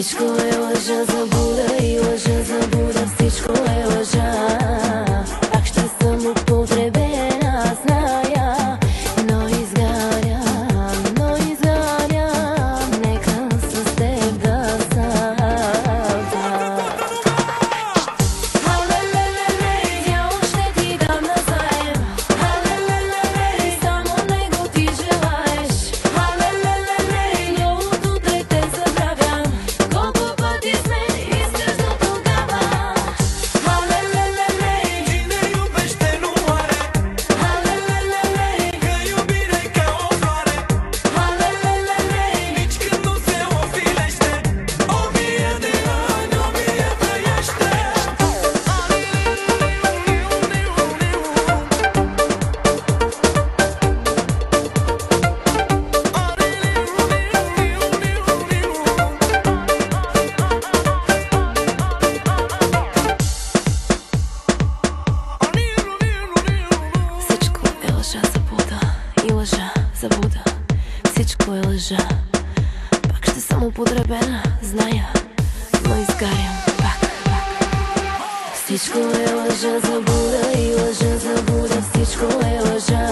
Всичко е лъжа, заблуда и лъжа, заблуда. Всичко е лъжа. Пак ще съм употребена, зная, но изгарям, но изгарям. Нека с теб да съм. Алелелеле, дявол ще ти дам назаем. Алелелеле, само него ти желаеш. Алелелеле, но от утре те забравям. Колко пъти сме искаш до тогава. Алелелеле, Ti ne iubește, nu are, алелелеле, că iubire ca o floare. алелелеле, Nici când nu se ofilește, 1000 de ani, 1000 trăiește. всичко е лъжа, заблуда и лъжа, заблуда. Всичко е лъжа. Пак ще съм употребена, зная, но изгарям пак. Всичко е лъжа, заблуда и лъжа, заблуда. Всичко е лъжа.